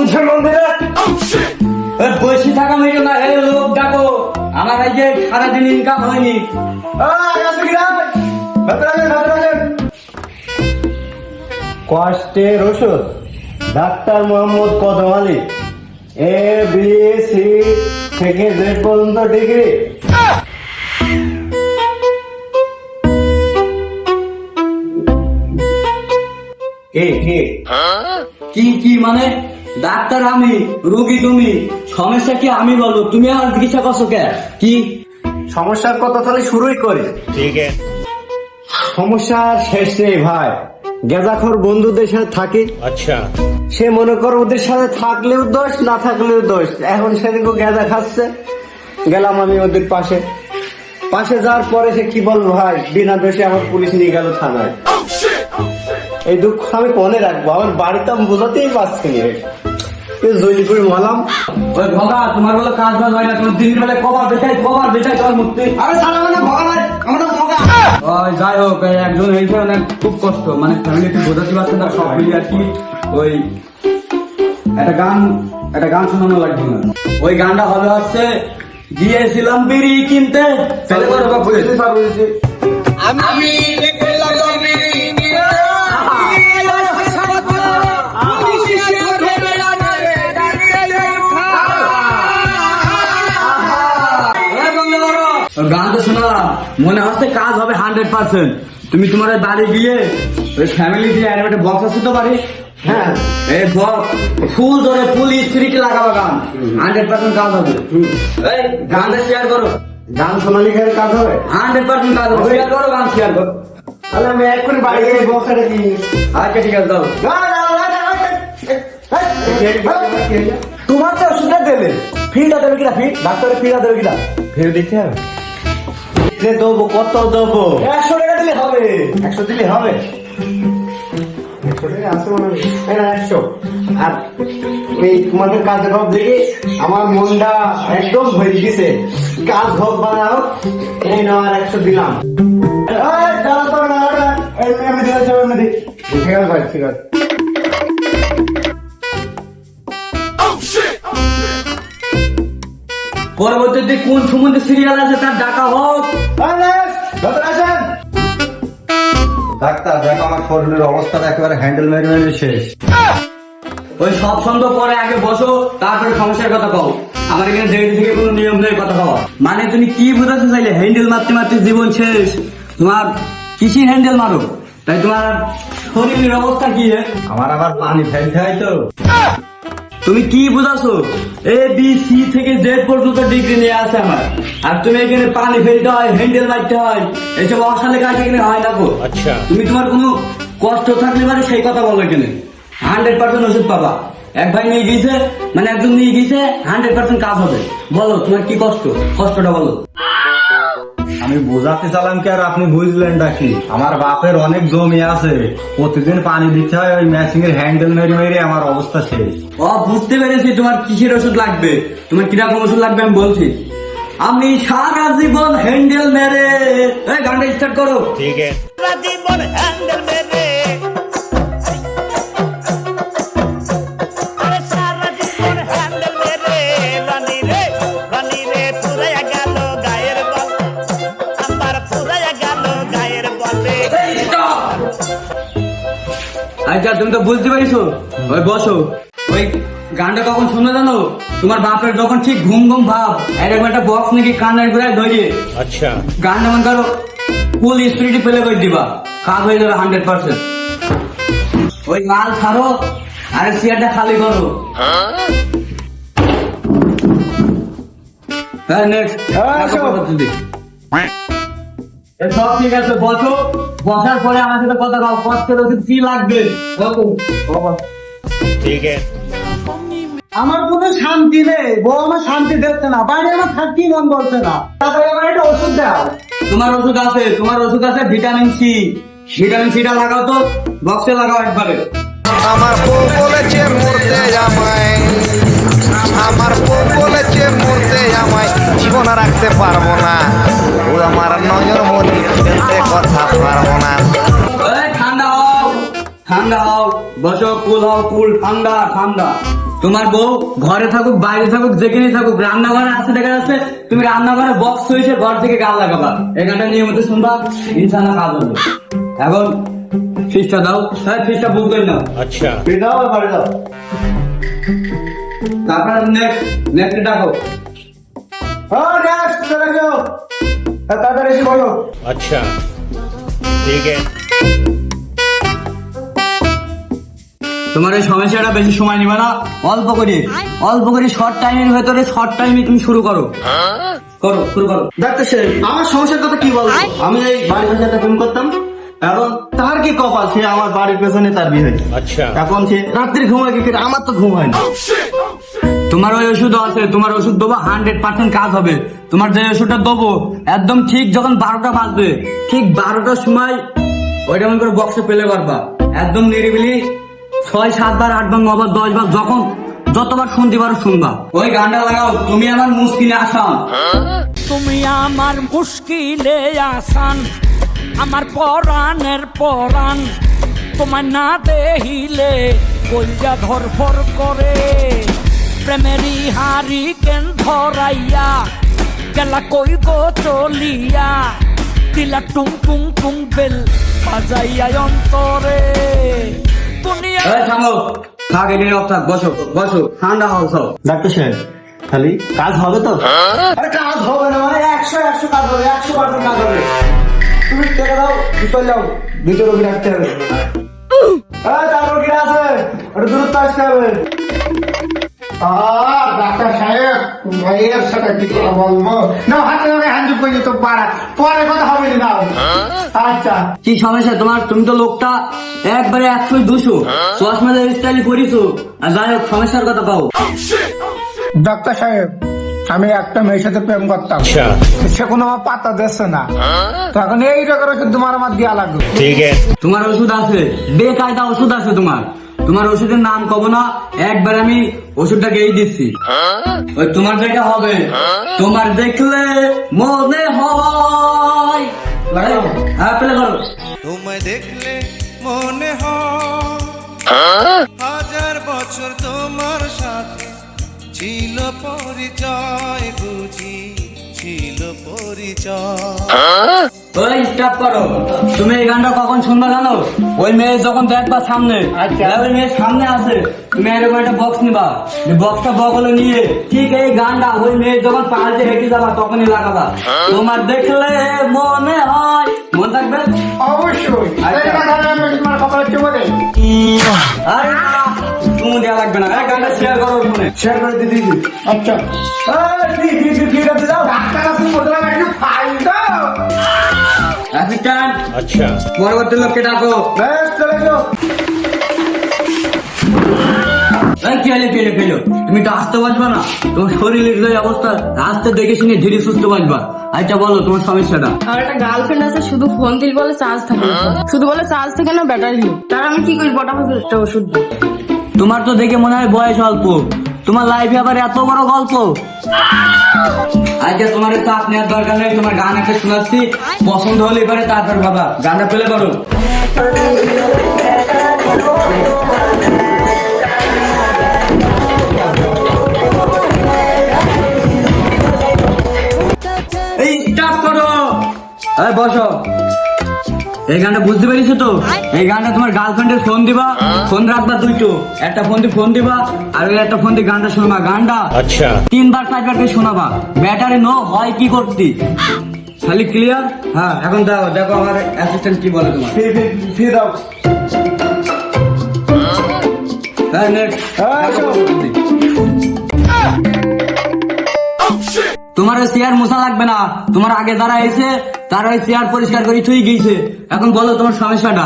কিসের মন্দিরে বসে থাকা মেয়ে না, এই লোক ডাকো, আমার এই যে সারাদিন ইনকাম হয়নি। কষ্টের ওষুধ ডাক্তার মোহাম্মদ কদম আলী, ABC থেকে জেড পর্যন্ত ডিগ্রি। কে কে কি কি মানে? ডাক্তার আমি, রোগী তুমি, সমস্যা কি আমি বলো, তুমি আমার চিকিৎসা করছো কে? কি সমস্যার কথা তাহলে শুরুই করি। ठीक है। সমস্যার শেষ নেই ভাই। গেজাখোর বন্ধুদের সাথে থাকি, अच्छा। সে মনে করো ওদের সাথে থাকলেও দোষ, না থাকলেও দোষ। এখন সেদিন গেজা খাচ্ছে, গেলাম আমি ওদের পাশে যাওয়ার পরে সে কি বলবো ভাই, বিনা দোষে আমার পুলিশ নিয়ে গেল থানায়। এই দুঃখ আমি কোনে রাখবো, আমার বাড়িতে আমি বোঝাতেই পারছি না। জলিপুর মলাম, ওই ভগা তোমার বলে কাজ বাজ হয় না, তোমার দিনের বেলায় কবার বেচাই তোমার মুক্তি। আরে সারা মানে ভগা নাই, আমরা ভগা। ওই যাই হোক, এই একজন হয়েছে অনেক খুব কষ্ট, মানে ফ্যামিলি একটু বোঝাতে পারছে না, সব মিলিয়ে আর কি। ওই একটা গান শোনানো লাগবে না, ওই গানটা হবে হচ্ছে, গিয়েছিলাম বিড়ি কিনতে, ফেলে করে বা বুঝেছি সব বুঝেছি। আমি দেখলাম বিড়ি নিয়ে গান তো শোনালাম, মনে হচ্ছে কাজ হবে 100%। তুমি তোমার বাড়ি গিয়ে ওই ফ্যামিলি দিয়ে একটা বক্স আছে তো বাড়ি, হ্যাঁ এই বক্স ফুল ধরে ফুল স্পিরিট লাগাবো, গান 100% কাজ হবে। এই গানটা শেয়ার করো, গান শোনালি খেয়ে কাজ হবে, 100% কাজ হবে, শেয়ার করো, গান শেয়ার করো। তাহলে আমি এক্ষুনি বাড়ি গিয়ে বক্সটা কি। আচ্ছা ঠিক আছে, দাও। তোমার তো ওষুধটা দেবে, ফিটা দেবে কিনা, ফি ডাক্তারের ফিটা দেবে কিনা, ফের দিতে হবে। দেবো কত দেবো? 100 টাকা দিলে হবে। 100 দিলে হবে, 100 টাকা আছে মনে হয়। 100। আর এই তোমাদের কাজের ভাব দেখে আমার মনটা একদম ভরে গেছে। কাজ হোক বানাও, এই নাও আর 100 দিলাম। আমি দিলাম, ঠিক আছে ভাই, ঠিক আছে। পরবর্তীতে কোন সম্বন্ধে সিরিয়াল আছে তার ডাকা হোক। ডাক্তার দেখো, আমার শরীরের অবস্থাটা একেবারে হ্যান্ডেল মেরে শেষ। ওই সব সন্দেহ পরে আগে বসো, তারপরে সমস্যার কথা কও। আমার এখানে দেরি থেকে কোনো নিয়ম নেই কথা কওয়া। মানে তুমি কি বোঝাতে চাইলে? হ্যান্ডেল মারতে মারতে জীবন শেষ, তোমার কিসি হ্যান্ডেল মারো, তাই তোমার শরীরের অবস্থা কি? আমার আবার পানি ফেলতে হয় তো। তুমি কি বোঝাছো? ABC থেকে জেড পর্যন্ত ডিগ্রি নিয়ে আছে আমার, আর তুমি এখানে পানি ফেলতে হয়, হ্যান্ডেল মারতে হয়, এসব অসালে কাজ এখানে হয় না গো। अच्छा। তুমি তোমার কোনো কষ্ট থাকলে মানে সেই কথা বলো, এখানে 100% ওষুধ পাবা। এক ভাই নিয়ে গিয়েছে, মানে একজন নিয়ে গিয়েছে, 100% কাজ হবে। বলো তোমার কি কষ্টটা বলো। আমি বোঝাতে চালাম কি, আর আপনি বুঝলেন নাকি? আমার বাপের অনেক জমি আছে, প্রতিদিন পানি দিতে হয়, ওই ম্যাচিং এর হ্যান্ডেল মেরে মেরে আমার অবস্থা শেষ। বুঝতে পেরেছি তোমার কিসের ওষুধ লাগবে, তোমার কিরকম ওষুধ লাগবে আমি বলছি। আমি সারা জীবন হ্যান্ডেল মেরে, এই গানটা স্টার্ট করো। ठीक है। জীবন হ্যান্ডেল মেরে, আরে সারা জীবন হ্যান্ডেল মেরে, রানী রে পুরাইয়া গেল গায়ের বল, আমার পুরাইয়া গেল গায়ের বলে। আচ্ছা তুমি তো বুঝতে পারিছো, ওই বসো। ওই গানটা কখন শুনে জানো? তোমার বাপের যখন ঠিক ঘুম ঘুম ভাব, এরকম একটা বক্স নাকি কানের গোড়ায় ধরিয়ে अच्छा। গান যেমন করো, ফুল স্পিরিটে ফেলে করে দিবা, কাজ হয়ে যাবে 100%। ওই মাল ছাড়ো, আর চেয়ারটা খালি করো। হ্যাঁ নেক্সট। সব ঠিক আছে, বসো। বসার পরে আমার সাথে কথা বল, কষ্টের ওষুধ কি লাগবে বলো। ठीक है। আমার কোনো শান্তি নেই, বউ আমার শান্তি দিচ্ছে না, বাইরে আমার থাকতেই মন বলছে না। তারপরে আমার একটা ওষুধ দাও। তোমার ওষুধ আছে ভিটামিন সিটা লাগাও তো, বক্সে লাগাও একবারে। আমার বউ বলেছে মরতে আমায়, আমার বউ বলেছে মরতে আমায়, জীবন রাখতে পারবো না, ও আমার নজর মনি ফেলতে কথা পারবো না। ঠান্ডা হও, বসো, কুল হও, কুল, ঠান্ডা। তোমার বউ ঘরে থাকুক বাইরে থাকুক যেখানে থাকুক রান্নাঘরে আসতে দেখা যাচ্ছে তুমি রান্নাঘরে বক্স হয়েছে ঘর থেকে গাল লাগাবা এই গানটা নিয়মিত শুনবা ইনশাল্লাহ কাজ হবে। এখন ফিসটা দাও, হ্যাঁ ফিসটা বুক করে নাও। अच्छा ফির দাও আর বাড়ি দাও। তারপর নেক্সট ডাকো। হ্যাঁ নেক্সট চলে যাও, তাড়াতাড়ি এসে বলো। अच्छा ठीक है তোমার এই সমস্যাটা বেশি সময় নিবে না, অল্প করে শর্ট টাইমের ভেতরে শর্ট টাইমে তুমি শুরু করো। শুরু করো। ডাক্তার সাহেব আমার সমস্যার কথা কি বলবো? আমি এই বাড়ির পাশে একটা প্রেম করতাম, এখন তার কি কপাল, সে আমার বাড়ির পেছনে তার বিয়ে হয়েছে। अच्छा এখন সে রাত্রি ঘুমায় কি করে? আমার তো ঘুম হয় না। তোমার ওই ওষুধ আছে, তোমার ওষুধ দেবো 100% কাজ হবে। তোমার যে ওষুধটা দেবো একদম ঠিক যখন 12টা বাজবে, ঠিক 12টার সময় ওইটা মনে করে বক্সে পেলে পারবা, একদম নিরিবিলি 6, 7 বার 8 বার 9 বার 10 বার যখন যতবার শুনতে পারো শুনবা। ওই গানটা লাগাও, তুমি আমার মুশকিলে আসাম। তুমি আমার মুশকিলে আসান, আমার পরাণের পরাণ, তোমার না দেখিলে কইয়া ধরফর করে, প্রেমেরই হারি কেন ধরাইয়া গেলা কই গো চলিয়া, দিলা টুং টুং টুং বেল বাজাইয়া অন্তরে দুনিয়া। এই থামো, থাক এখানে থাক, বসো ঠান্ডা হও সব। ডাক্তার সাহেব খালি কাজ হবে তো? আরে কাজ হবে না মানে 100 কাজ হবে, 100% কাজ হবে। তুমি টেকে দাও, চলে যাও, দুটো রোগী রাখতে হবে। তার রোগীরা আছে, একটু দূরত্ব আসতে হবে। ডাক্তার সাহেব ভাইয়ের সাথে কি করে বলবো না, হাতে হাঁটু পর্যন্ত পারা পরে কথা হবে না। আচ্ছা কি সমস্যা তোমার? তুমি তো লোকটা একবারে 100 200 চশমা স্টাইল করিছো, আর যাই হোক সমস্যার কথা পাও। ডাক্তার সাহেব আমি একটা মেয়ের সাথে প্রেম করতাম, अच्छा সে কোনো আমার পাতা দিচ্ছে না, তো এখন এই টাকার ওষুধ তোমার আমার দেওয়া লাগবে। ठीक है তোমার ওষুধ আছে, বেকায়দা ওষুধ আছে তোমার ওষুধের নাম কব না, একবার আমি ওষুধটা গেয়ে দিচ্ছি। ওই তোমার যেটা হবে, তোমার দেখলে মনে হয়, হ্যাঁ প্লে করো। তোমায় দেখলে মনে হয় হাজার বছর তোমার সাথে ছিল পরিচয়, বুঝি ছিল পরিচয়। ওই স্টপ করো, তুমি এই গানটা কখন শুনবা জানো? ওই মেয়ে যখন দেখবা সামনে, ওই মেয়ের সামনে আছে, তুমি এরকম একটা বক্স নিবা, বক্সটা বগলে নিয়ে ঠিক এই গানটা ওই মেয়ে যখন পাহাড়ে হেঁটে যাবা তখনই লাগাবা। তোমার দেখলে মনে হয়, মনে থাকবে? অবশ্যই আচ্ছা। এই কথা আমি তোমার কপালে চুমো দেই। আরে না, তুমি দেওয়া লাগবে না, এই গানটা শেয়ার করো ফোনে। শেয়ার করে দিদি। আচ্ছা ঠিক আছে যাও। ডাক্তার আপনি বলতে একটু ফাইল দাও। অ্যাসিস্ট্যান্ট अच्छा পরবর্তী লোককে ডাকো। বেশ চলে যাও। এই কি হলে ফেলো, তুমি তো আসতে পারবা না, তোমার শরীরের যে অবস্থা, আসতে দেখে শুনে ধীরে সুস্থ বাঁচবা। আচ্ছা বলো তোমার সমস্যাটা। আমার একটা গার্লফ্রেন্ড আছে, শুধু ফোন দিল বলে চার্জ থাকে না, শুধু বলে চার্জ থাকে না ব্যাটারি নেই, তার আমি কি করি? বটাফট একটা ওষুধ দিই। তোমার তো দেখে মনে হয় বয়স অল্প, তোমার লাইফে আবার এত বড় গল্প। আচ্ছা তোমার চাপ নেওয়ার দরকার নেই, তোমার গান একটা শোনাচ্ছি, পছন্দ হলে এবারে তারপর বাবা গানটা পেলে করো। এই স্টপ করো, এই বসো। এই গানটা বুঝতে পেরেছো তো? এই গানটা তোমার গার্লফ্রেন্ডের ফোন দিবা, ফোন রাখবা দুটো, একটা ফোন দিয়ে ফোন দিবা আর ওই একটা ফোন দিয়ে গানটা শোনাবা। গানটা अच्छा 3 বার 4 বার করে শোনাবা। ব্যাটারি নো হয় কি করতি, খালি ক্লিয়ার। হ্যাঁ এখন দেখো আমার অ্যাসিস্ট্যান্ট কি বলে তোমার। ফি দাও। হ্যাঁ নেক্সট। তোমার ওই চেয়ার মোছা লাগবে না, তোমার আগে যারা এসে তারা ওই চেয়ার পরিষ্কার করে থুই গিয়েছে। এখন বলো তোমার সমস্যাটা।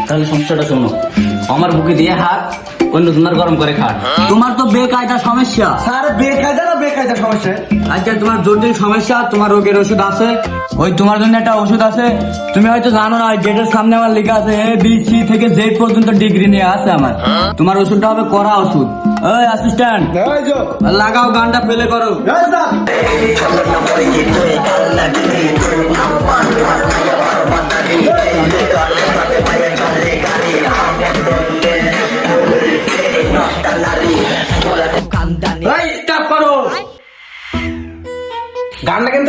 তাহলে সমস্যাটা শোনো, আমার বুকে দিয়ে হাত, অন্য তোমার গরম করে খাট। তোমার তো বেকায়দা সমস্যা। স্যার বেকায়দা না বেকায়দা সমস্যা? আচ্ছা তোমার জটিল সমস্যা, তোমার রোগের ওষুধ আছে, ওই তোমার জন্য একটা ওষুধ আছে। তুমি হয়তো জানো না, গেটের সামনে আমার লেখা আছে ABC থেকে Z পর্যন্ত ডিগ্রি নিয়ে আছে আমার। তোমার ওষুধটা হবে কড়া ওষুধ। ওই অ্যাসিস্ট্যান্ট এই যে লাগাও, গানটা প্লে করো। এই স্যার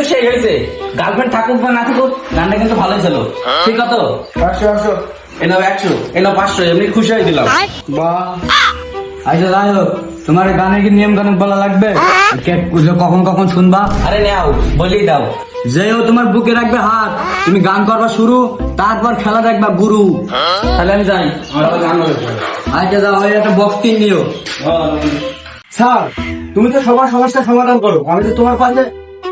কিন্তু সেই হয়েছে, গার্লফ্রেন্ড থাকুক বা না থাকুক গানটা কিন্তু ভালোই ছিল। ঠিক আছে, 100 এনাও 100, এনাও 500, এমনি খুশি হয়ে দিলাম। বাহ, আচ্ছা যাই হোক, তোমার গানে কি নিয়ম কানুন বলা লাগবে? কখন কখন শুনবা? আরে নাও, বলেই দাও। যে ও তোমার বুকে রাখবে হাত, তুমি গান করবা শুরু, তারপর খেলা দেখবা গুরু। তাহলে আমি যাই, আমার আবার গান হবে। আচ্ছা যাও, ওই একটা বক্স কিন নিও। স্যার তুমি তো সবার সমস্যার সমাধান করো, আমি তো তোমার পাশে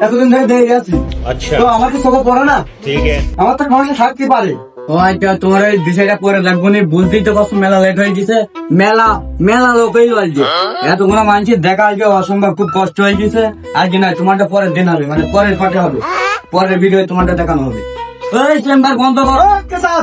এতদিন ধরে দাঁড়িয়ে আছি। আচ্ছা তো আমার কি চোখে পড়ে না? ঠিক আছে আমার তো সমস্যা থাকতে পারে। ও আচ্ছা, তোমার এই বিষয়টা পরে লাগবো নি, বুঝতেই তো পারছো মেলা লেট হয়ে গেছে। মেলা মেলা লোকই আসছে, এতগুলো মানুষের দেখা আজকে অসম্ভব, খুব কষ্ট হয়ে গেছে। আজকে না, তোমারটা পরের দিন হবে, মানে পরের পাটে হবে, পরের ভিডিও তোমারটা দেখানো হবে। এই চেম্বার বন্ধ করো। Okay sir.